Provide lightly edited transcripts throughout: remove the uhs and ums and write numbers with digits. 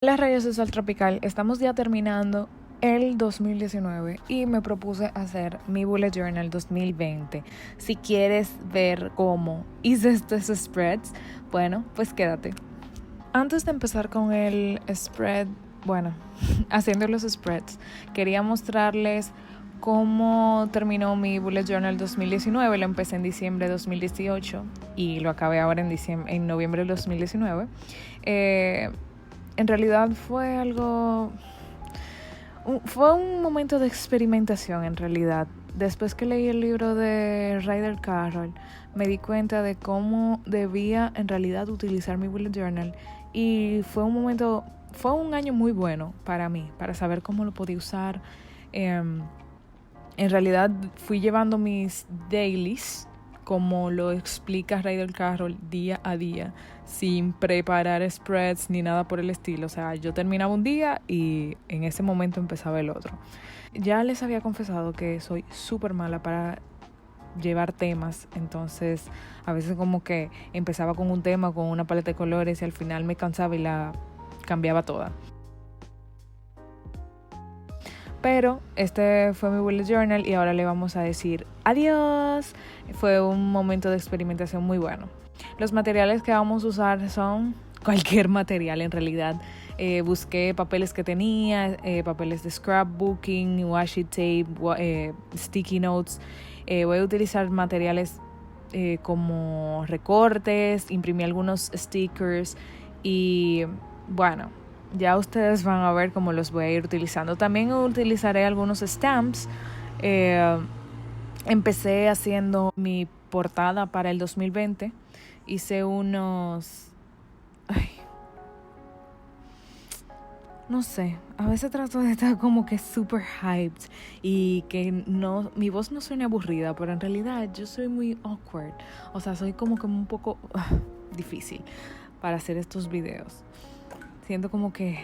Las rayos de sol tropical, estamos ya terminando el 2019 y me propuse hacer mi bullet journal 2020. Si quieres ver cómo hice estos spreads, bueno, pues quédate. Antes de empezar con el spread, haciendo los spreads, quería mostrarles cómo terminó mi bullet journal 2019. Lo empecé en diciembre de 2018 y lo acabé ahora en noviembre de 2019. En realidad fue un momento de experimentación en realidad. Después que leí el libro de Ryder Carroll, me di cuenta de cómo debía en realidad utilizar mi bullet journal y fue un año muy bueno para mí, para saber cómo lo podía usar. En realidad fui llevando mis dailies, como lo explica Ryder Carroll, día a día, sin preparar spreads ni nada por el estilo. O sea, yo terminaba un día y en ese momento empezaba el otro. Ya les había confesado que soy súper mala para llevar temas, entonces a veces como que empezaba con un tema, con una paleta de colores y al final me cansaba y la cambiaba toda. Pero este fue mi bullet journal y ahora le vamos a decir adiós. Fue un momento de experimentación muy bueno. Los materiales que vamos a usar son cualquier material en realidad. Busqué papeles que tenía, papeles de scrapbooking, washi tape, sticky notes. Voy a utilizar materiales como recortes, imprimí algunos stickers y bueno, ya ustedes van a ver cómo los voy a ir utilizando. También utilizaré algunos stamps. Empecé haciendo mi portada para el 2020. Hice unos... no sé, a veces trato de estar como que super hyped y que mi voz no suene aburrida, pero en realidad yo soy muy awkward. O sea, soy como que un poco difícil para hacer estos videos. Siento como que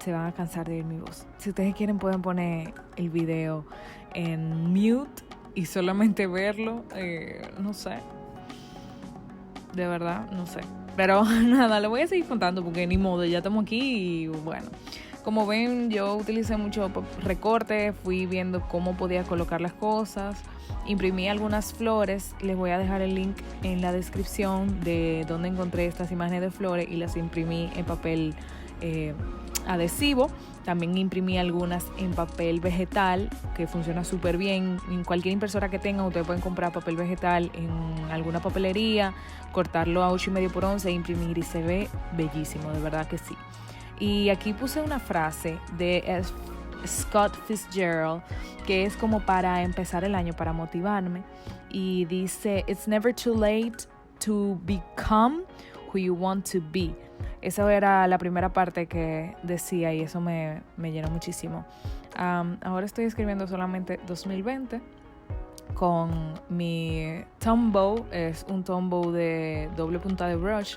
se van a cansar de oír mi voz. Si ustedes quieren pueden poner el video en mute y solamente verlo. No sé. De verdad, no sé. Pero nada, lo voy a seguir contando porque ni modo, ya estamos aquí y bueno. Como ven, yo utilicé mucho recorte, fui viendo cómo podía colocar las cosas. Imprimí algunas flores, les voy a dejar el link en la descripción de donde encontré estas imágenes de flores y las imprimí en papel adhesivo. También imprimí algunas en papel vegetal que funciona súper bien. En cualquier impresora que tengan ustedes pueden comprar papel vegetal en alguna papelería, cortarlo a 8,5 por 11 e imprimir y se ve bellísimo, de verdad que sí. Y aquí puse una frase de Scott Fitzgerald que es como para empezar el año, para motivarme, y dice: "It's never too late to become who you want to be". Esa era la primera parte que decía y eso me llenó muchísimo. Ahora estoy escribiendo solamente 2020 con mi Tombow. Es un Tombow de doble punta de brush.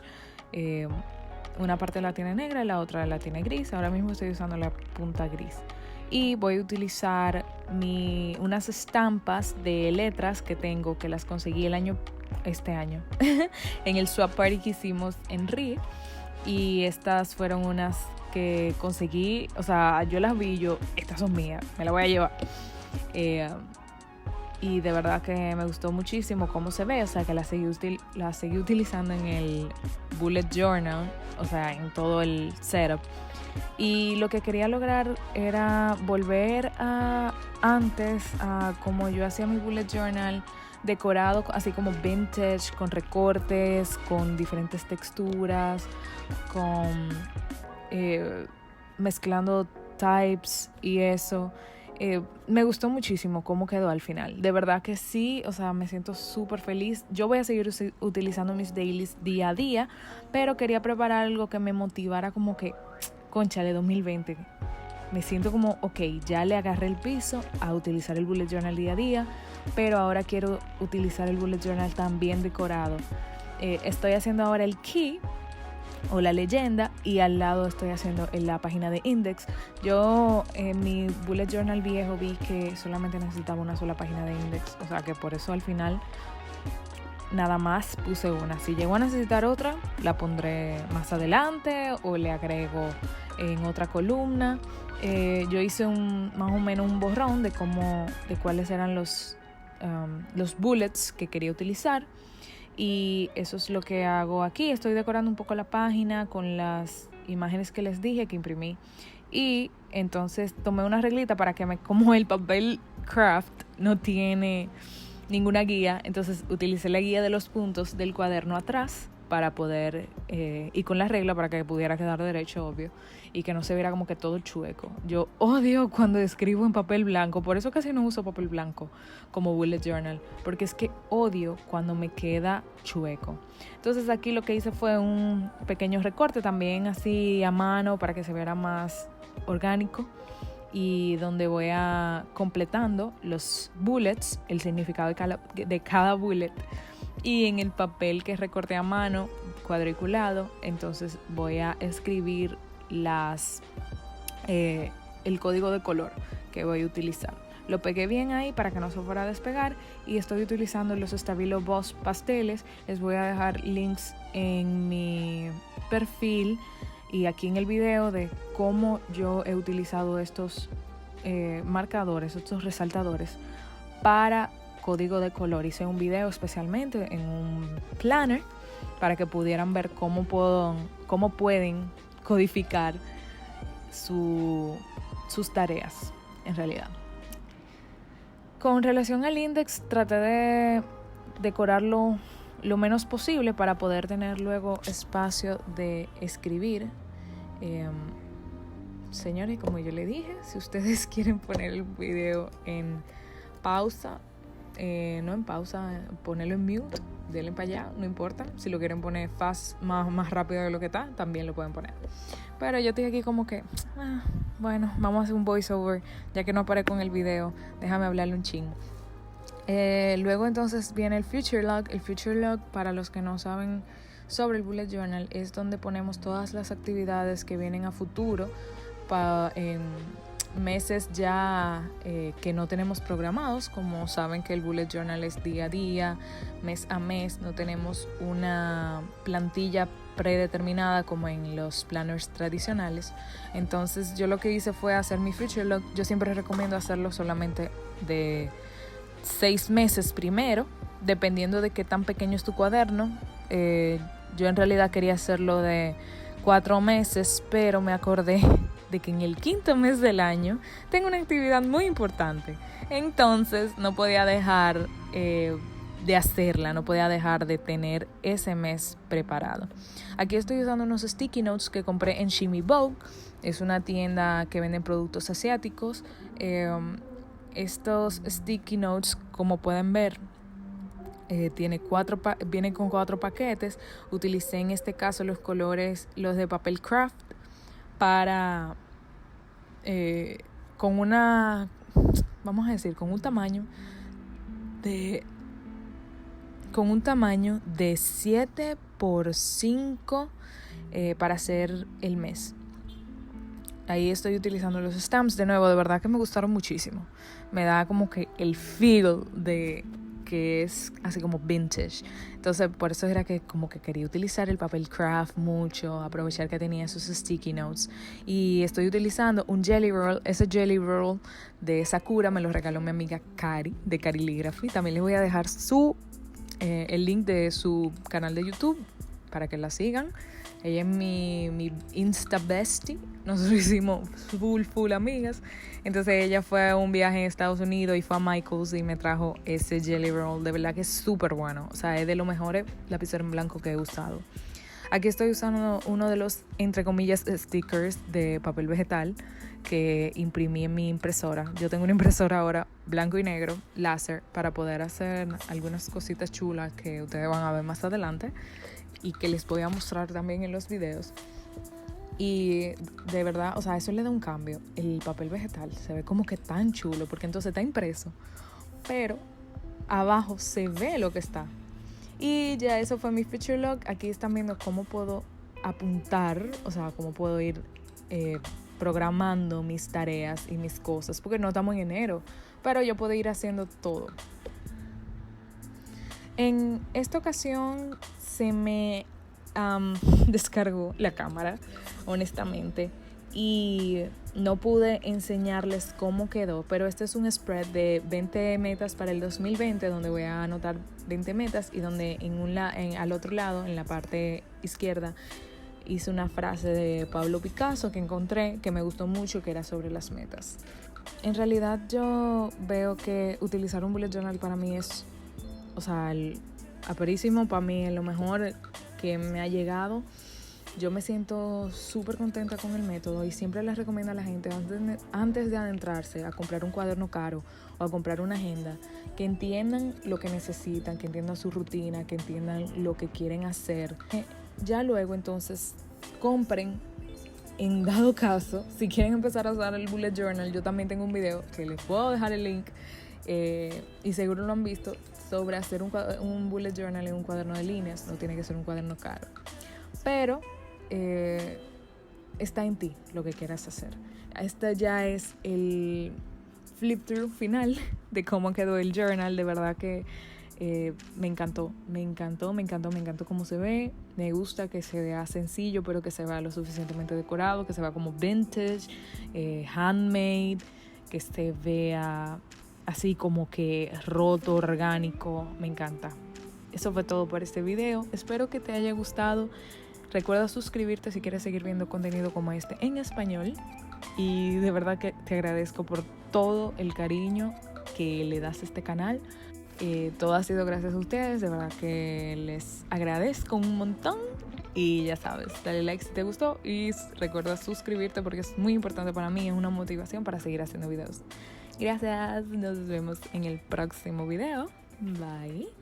Una parte la tiene negra y la otra la tiene gris. Ahora mismo estoy usando la punta gris. Y voy a utilizar unas estampas de letras que tengo, que las conseguí este año en el swap party que hicimos en RI. Y estas fueron unas que conseguí, o sea, yo las vi, estas son mías, me las voy a llevar. Y de verdad que me gustó muchísimo cómo se ve, o sea, que las seguí utilizando en el bullet journal, o sea, en todo el setup. Y lo que quería lograr era volver a como yo hacía mi bullet journal, decorado así como vintage, con recortes, con diferentes texturas, mezclando types y eso. Me gustó muchísimo cómo quedó al final. De verdad que sí, o sea, me siento súper feliz. Yo voy a seguir utilizando mis dailies día a día, pero quería preparar algo que me motivara como que, cónchale, 2020. Me siento como, ok, ya le agarré el piso a utilizar el bullet journal día a día, pero ahora quiero utilizar el bullet journal también decorado. Estoy haciendo ahora el key o la leyenda y al lado estoy haciendo en la página de index. Yo en mi bullet journal viejo vi que solamente necesitaba una sola página de index, o sea que por eso al final nada más puse una. Si llego a necesitar otra, la pondré más adelante o le agrego en otra columna. Yo hice más o menos un borrón de cuáles eran los bullets que quería utilizar, y eso es lo que hago aquí. Estoy decorando un poco la página con las imágenes que les dije que imprimí, y entonces tomé una reglita para que como el papel craft no tiene ninguna guía, entonces utilicé la guía de los puntos del cuaderno atrás para poder, y con la regla para que pudiera quedar derecho, obvio, y que no se viera como que todo chueco. Yo odio cuando escribo en papel blanco, por eso casi no uso papel blanco como bullet journal, porque es que odio cuando me queda chueco. Entonces aquí lo que hice fue un pequeño recorte también así a mano para que se viera más orgánico, y donde voy completando los bullets, el significado de cada bullet, y en el papel que recorté a mano cuadriculado, entonces voy a escribir el código de color que voy a utilizar. Lo pegué bien ahí para que no se fuera a despegar, y estoy utilizando los Stabilo Boss pasteles. Les voy a dejar links en mi perfil y aquí en el video de cómo yo he utilizado estos marcadores, estos resaltadores para código de color. Hice un video especialmente en un planner para que pudieran ver cómo pueden codificar sus tareas en realidad. Con relación al index, traté de decorarlo lo menos posible para poder tener luego espacio de escribir. Señores, como yo le dije, si ustedes quieren poner el video en pausa, no en pausa, ponerlo en mute, denle para allá, no importa. Si lo quieren poner fast, más rápido de lo que está, también lo pueden poner. Pero yo estoy aquí como que, bueno, vamos a hacer un voiceover, ya que no aparezco en el video, déjame hablarle un chingo. Luego entonces viene el Future Log. El Future Log, para los que no saben sobre el Bullet Journal, es donde ponemos todas las actividades que vienen a futuro en meses ya que no tenemos programados. Como saben que el Bullet Journal es día a día, mes a mes, no tenemos una plantilla predeterminada como en los planners tradicionales. Entonces yo lo que hice fue hacer mi Future Log. Yo siempre recomiendo hacerlo solamente de 6 meses primero, dependiendo de qué tan pequeño es tu cuaderno. Yo en realidad quería hacerlo de 4 meses, pero me acordé de que en el 5º mes del año tengo una actividad muy importante. Entonces no podía dejar de hacerla, no podía dejar de tener ese mes preparado. Aquí estoy usando unos sticky notes que compré en Shimmy Vogue. Es una tienda que vende productos asiáticos. Estos sticky notes, como pueden ver, viene con 4 paquetes. Utilicé en este caso los colores, los de papel craft, para con un tamaño de 7 por 5 para hacer el mes. Ahí estoy utilizando los stamps. De nuevo, de verdad que me gustaron muchísimo. Me da como que el feel de que es así como vintage. Entonces por eso era que como que quería utilizar el papel craft mucho, aprovechar que tenía esos sticky notes. Y estoy utilizando un jelly roll. Ese jelly roll de Sakura me lo regaló mi amiga Cari, de Carilygraphy. También les voy a dejar el link de su canal de YouTube para que la sigan. Ella es mi Insta bestie. Nosotros hicimos full amigas. Entonces ella fue a un viaje en Estados Unidos y fue a Michael's y me trajo ese jelly roll. De verdad que es súper bueno. O sea, es de los mejores lapiceros en blanco que he usado. Aquí estoy usando uno de los, entre comillas, stickers de papel vegetal que imprimí en mi impresora. Yo tengo una impresora ahora blanco y negro, láser, para poder hacer algunas cositas chulas que ustedes van a ver más adelante y que les voy a mostrar también en los videos. Y de verdad, o sea, eso le da un cambio. El papel vegetal se ve como que tan chulo, porque entonces está impreso, pero abajo se ve lo que está. Y ya eso fue mi Future Log. Aquí están viendo cómo puedo apuntar, o sea, cómo puedo ir programando mis tareas y mis cosas, porque no estamos en enero, pero yo puedo ir haciendo todo. En esta ocasión se me descargó la cámara, honestamente, y no pude enseñarles cómo quedó, pero este es un spread de 20 metas para el 2020, donde voy a anotar 20 metas y donde al otro lado, en la parte izquierda, hice una frase de Pablo Picasso que encontré, que me gustó mucho, que era sobre las metas. En realidad yo veo que utilizar un bullet journal para mí es, o sea, aperísimo, para mí es lo mejor que me ha llegado. Yo me siento súper contenta con el método y siempre les recomiendo a la gente antes de adentrarse a comprar un cuaderno caro o a comprar una agenda, que entiendan lo que necesitan, que entiendan su rutina, que entiendan lo que quieren hacer. Ya luego entonces compren, en dado caso, si quieren empezar a usar el bullet journal, yo también tengo un video que les puedo dejar el link y seguro lo han visto, sobre hacer un bullet journal en un cuaderno de líneas. No tiene que ser un cuaderno caro, pero está en ti lo que quieras hacer. Este ya es el flip through final de cómo quedó el journal. De verdad que me encantó cómo se ve. Me gusta que se vea sencillo, pero que se vea lo suficientemente decorado, que se vea como vintage, handmade, que se vea así como que roto, orgánico. Me encanta. Eso fue todo por este video. Espero que te haya gustado. Recuerda suscribirte si quieres seguir viendo contenido como este en español. Y de verdad que te agradezco por todo el cariño que le das a este canal. Todo ha sido gracias a ustedes. De verdad que les agradezco un montón. Y ya sabes, dale like si te gustó. Y recuerda suscribirte porque es muy importante para mí. Es una motivación para seguir haciendo videos. Gracias. Nos vemos en el próximo video. Bye.